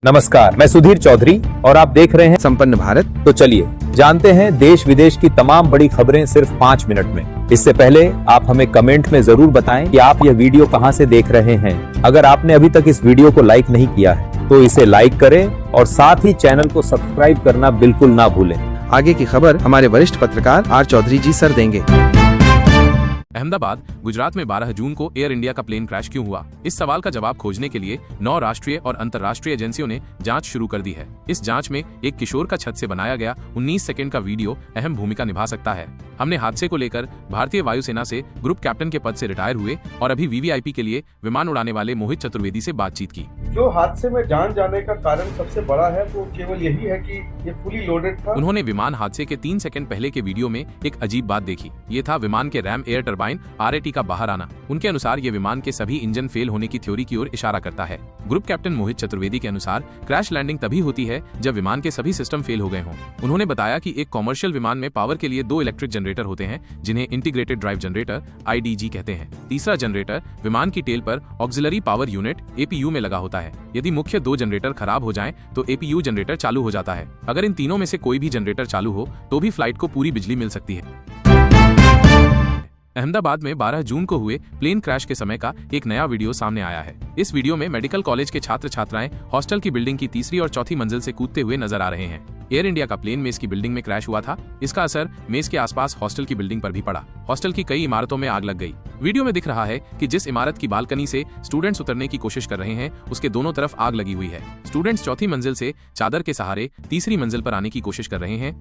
नमस्कार, मैं सुधीर चौधरी और आप देख रहे हैं संपन्न भारत। तो चलिए जानते हैं देश विदेश की तमाम बड़ी खबरें सिर्फ 5 मिनट में। इससे पहले आप हमें कमेंट में जरूर बताएं कि आप यह वीडियो कहां से देख रहे हैं। अगर आपने अभी तक इस वीडियो को लाइक नहीं किया है तो इसे लाइक करें और साथ ही चैनल को सब्सक्राइब करना बिल्कुल ना भूलें। आगे की खबर हमारे वरिष्ठ पत्रकार आर चौधरी जी सर देंगे। अहमदाबाद, गुजरात में 12 जून को एयर इंडिया का प्लेन क्रैश क्यों हुआ? इस सवाल का जवाब खोजने के लिए 9 राष्ट्रीय और अंतर्राष्ट्रीय एजेंसियों ने जांच शुरू कर दी है। इस जांच में एक किशोर का छत से बनाया गया 19 सेकंड का वीडियो अहम भूमिका निभा सकता है। हमने हादसे को लेकर भारतीय वायुसेना से ग्रुप कैप्टन के पद से रिटायर हुए और अभी वीवीआईपी के लिए विमान उड़ाने वाले मोहित चतुर्वेदी से बातचीत की। जो हादसे में जान जाने का कारण सबसे बड़ा है वो केवल यही है कि ये फुली लोडेड था। उन्होंने विमान हादसे के 3 सेकंड पहले के वीडियो में एक अजीब बात देखी। ये था विमान के रैम एयर टरबाइन RAT का बाहर आना। उनके अनुसार ये विमान के सभी इंजन फेल होने की थ्योरी की ओर इशारा करता है। ग्रुप कैप्टन मोहित चतुर्वेदी के अनुसार क्रैश लैंडिंग तभी होती है जब विमान के सभी सिस्टम फेल हो गए हों। उन्होंने बताया कि एक कॉमर्शियल विमान में पावर के लिए 2 इलेक्ट्रिक जनरेटर होते हैं जिन्हें इंटीग्रेटेड ड्राइव जनरेटर IDG कहते हैं। तीसरा जनरेटर विमान की टेल पर ऑक्सिलरी पावर यूनिट APU में लगा होता है। यदि मुख्य 2 जनरेटर खराब हो जाएं तो APU जनरेटर चालू हो जाता है। अगर इन तीनों में से कोई भी जनरेटर चालू हो तो भी फ्लाइट को पूरी बिजली मिल सकती है। अहमदाबाद में 12 जून को हुए प्लेन क्रैश के समय का एक नया वीडियो सामने आया है। इस वीडियो में मेडिकल कॉलेज के छात्र छात्राएं हॉस्टल की बिल्डिंग की तीसरी और चौथी मंजिल से कूदते हुए नजर आ रहे हैं। एयर इंडिया का प्लेन मेस की बिल्डिंग में क्रैश हुआ था। इसका असर मेस के आसपास हॉस्टल की बिल्डिंग पर भी पड़ा। हॉस्टल की कई इमारतों में आग लग गई। वीडियो में दिख रहा है कि जिस इमारत की बालकनी से स्टूडेंट्स उतरने की कोशिश कर रहे हैं उसके दोनों तरफ आग लगी हुई है। स्टूडेंट्स चौथी मंजिल से चादर के सहारे तीसरी मंजिल पर आने की कोशिश कर रहे हैं।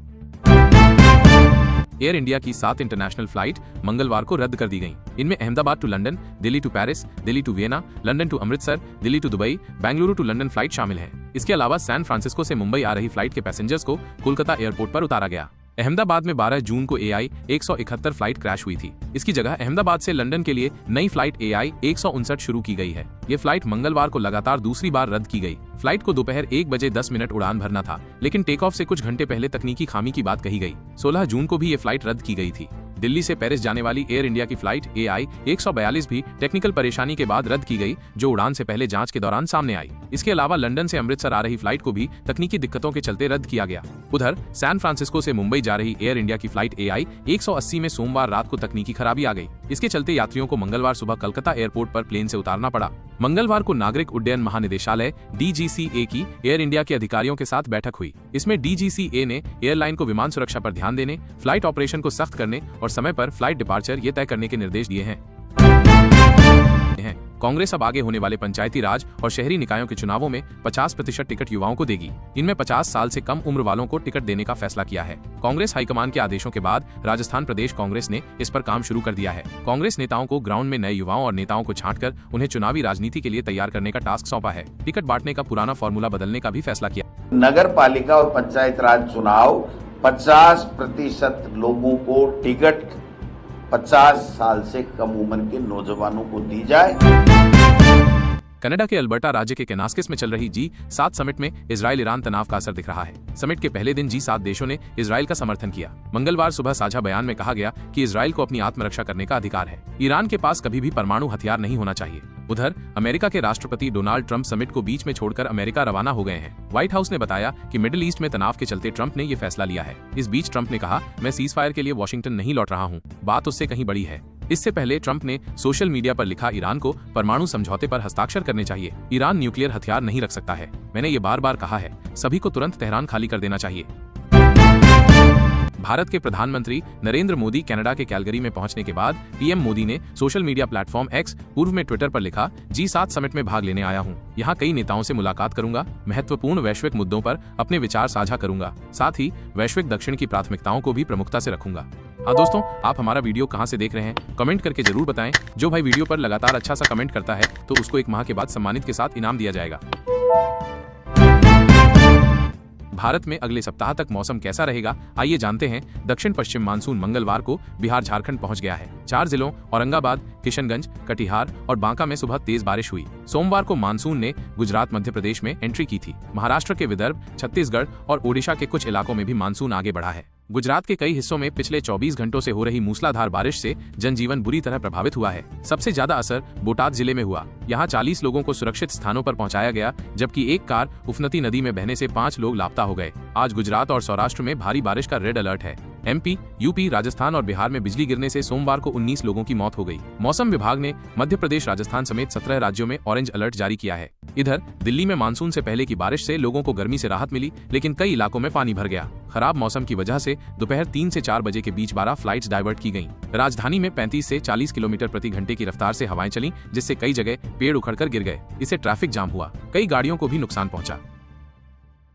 एयर इंडिया की 7 इंटरनेशनल फ्लाइट मंगलवार को रद्द कर दी गईं। इनमें Ahmedabad to London, Delhi to Paris, Delhi to Vienna, London to Amritsar, Delhi to Dubai, Bengaluru to London flight शामिल है। इसके अलावा सैन फ्रांसिस्को से मुंबई आ रही फ्लाइट के पैसेंजर्स को कोलकाता एयरपोर्ट पर उतारा गया। अहमदाबाद में 12 जून को AI 171 फ्लाइट क्रैश हुई थी। इसकी जगह अहमदाबाद से लंदन के लिए नई फ्लाइट AI 159 शुरू की गई है। ये फ्लाइट मंगलवार को लगातार दूसरी बार रद्द की गई। फ्लाइट को दोपहर 1 बजे 10 मिनट उड़ान भरना था, लेकिन टेक ऑफ से कुछ घंटे पहले तकनीकी खामी की बात कही गई। 16 जून को भी ये फ्लाइट रद्द की गई थी। दिल्ली से पेरिस जाने वाली एयर इंडिया की फ्लाइट AI 142 भी टेक्निकल परेशानी के बाद रद्द की गई, जो उड़ान से पहले जांच के दौरान सामने आई। इसके अलावा लंदन से अमृतसर आ रही फ्लाइट को भी तकनीकी दिक्कतों के चलते रद्द किया गया। उधर सैन फ्रांसिस्को से मुंबई जा रही एयर इंडिया की फ्लाइट AI 180 में सोमवार रात को तकनीकी खराबी आ गई। इसके चलते यात्रियों को मंगलवार सुबह कलकत्ता एयरपोर्ट पर प्लेन से उतारना पड़ा। मंगलवार को नागरिक उड्डयन महानिदेशालय DGCA की एयर इंडिया के अधिकारियों के साथ बैठक हुई। इसमें DGCA ने एयरलाइन को विमान सुरक्षा पर ध्यान देने, फ्लाइट ऑपरेशन को सख्त करने और समय पर फ्लाइट डिपार्चर ये तय करने के निर्देश दिए हैं। कांग्रेस अब आगे होने वाले पंचायती राज और शहरी निकायों के चुनावों में 50% टिकट युवाओं को देगी। इनमें 50 साल से कम उम्र वालों को टिकट देने का फैसला किया है। कांग्रेस हाईकमान के आदेशों के बाद राजस्थान प्रदेश कांग्रेस ने इस पर काम शुरू कर दिया है। कांग्रेस नेताओं को ग्राउंड में नए युवाओं और नेताओं को छांटकर उन्हें चुनावी राजनीति के लिए तैयार करने का टास्क सौंपा है। टिकट बांटने का पुराना फॉर्मूला बदलने का भी फैसला किया। नगर पालिका और पंचायत राज चुनाव 50% लोगों को टिकट 50 साल से कम उम्र के नौजवानों को दी जाए। कनाडा के अल्बर्टा राज्य के केनास्किस में चल रही G7 समिट में इजराइल ईरान तनाव का असर दिख रहा है। समिट के पहले दिन G7 देशों ने इजराइल का समर्थन किया। मंगलवार सुबह साझा बयान में कहा गया कि इजराइल को अपनी आत्मरक्षा करने का अधिकार है। ईरान के पास कभी भी परमाणु हथियार नहीं होना चाहिए। उधर अमेरिका के राष्ट्रपति डोनाल्ड ट्रंप समिट को बीच में छोड़कर अमेरिका रवाना हो गए हैं। व्हाइट हाउस ने बताया कि मिडिल ईस्ट में तनाव के चलते ट्रंप ने ये फैसला लिया है। इस बीच ट्रंप ने कहा, मैं सीज फायर के लिए वॉशिंगटन नहीं लौट रहा हूँ, बात उससे कहीं बड़ी है। इससे पहले ट्रंप ने सोशल मीडिया पर लिखा, ईरान को परमाणु समझौते पर हस्ताक्षर करने चाहिए। ईरान न्यूक्लियर हथियार नहीं रख सकता है। मैंने ये बार बार कहा है, सभी को तुरंत तेहरान खाली कर देना चाहिए। भारत के प्रधानमंत्री नरेंद्र मोदी कनाडा के कैलगरी में पहुंचने के बाद PM मोदी ने सोशल मीडिया प्लेटफॉर्म X, पूर्व में ट्विटर पर लिखा, G7 समिट में भाग लेने आया हूं। यहां कई नेताओं से मुलाकात करूंगा, महत्वपूर्ण वैश्विक मुद्दों पर अपने विचार साझा करूंगा, साथ ही वैश्विक दक्षिण की प्राथमिकताओं को भी प्रमुखता से रखूंगा। हाँ दोस्तों, आप हमारा वीडियो कहां से देख रहे हैं कमेंट करके जरूर बताएं। जो भाई वीडियो पर लगातार अच्छा सा कमेंट करता है तो उसको 1 माह के बाद सम्मानित के साथ इनाम दिया जाएगा। भारत में अगले सप्ताह तक मौसम कैसा रहेगा, आइए जानते हैं। दक्षिण पश्चिम मानसून मंगलवार को बिहार झारखंड पहुंच गया है। 4 जिलों औरंगाबाद, किशनगंज, कटिहार और बांका में सुबह तेज बारिश हुई। सोमवार को मानसून ने गुजरात, मध्य प्रदेश में एंट्री की थी। महाराष्ट्र के विदर्भ, छत्तीसगढ़ और ओडिशा के कुछ इलाकों में भी मानसून आगे बढ़ा है। गुजरात के कई हिस्सों में पिछले 24 घंटों से हो रही मूसलाधार बारिश से जनजीवन बुरी तरह प्रभावित हुआ है। सबसे ज्यादा असर बोटाद जिले में हुआ। यहाँ 40 लोगों को सुरक्षित स्थानों पर पहुंचाया गया, जबकि एक कार उफनती नदी में बहने से 5 लोग लापता हो गए। आज गुजरात और सौराष्ट्र में भारी बारिश का रेड अलर्ट है। MP, UP, राजस्थान और बिहार में बिजली गिरने से सोमवार को 19 लोगों की मौत हो गई। मौसम विभाग ने मध्य प्रदेश, राजस्थान समेत 17 राज्यों में ऑरेंज अलर्ट जारी किया है। इधर दिल्ली में मानसून से पहले की बारिश से लोगों को गर्मी से राहत मिली, लेकिन कई इलाकों में पानी भर गया। खराब मौसम की वजह से दोपहर 3 से 4 बजे के बीच 12 फ्लाइट्स डाइवर्ट की गईं। राजधानी में 35 से 40 किलोमीटर प्रति घंटे की रफ्तार से हवाएं चलीं, जिससे कई जगह पेड़ उखड़कर गिर गए। इससे ट्रैफिक जाम हुआ, कई गाड़ियों को भी नुकसान पहुंचा।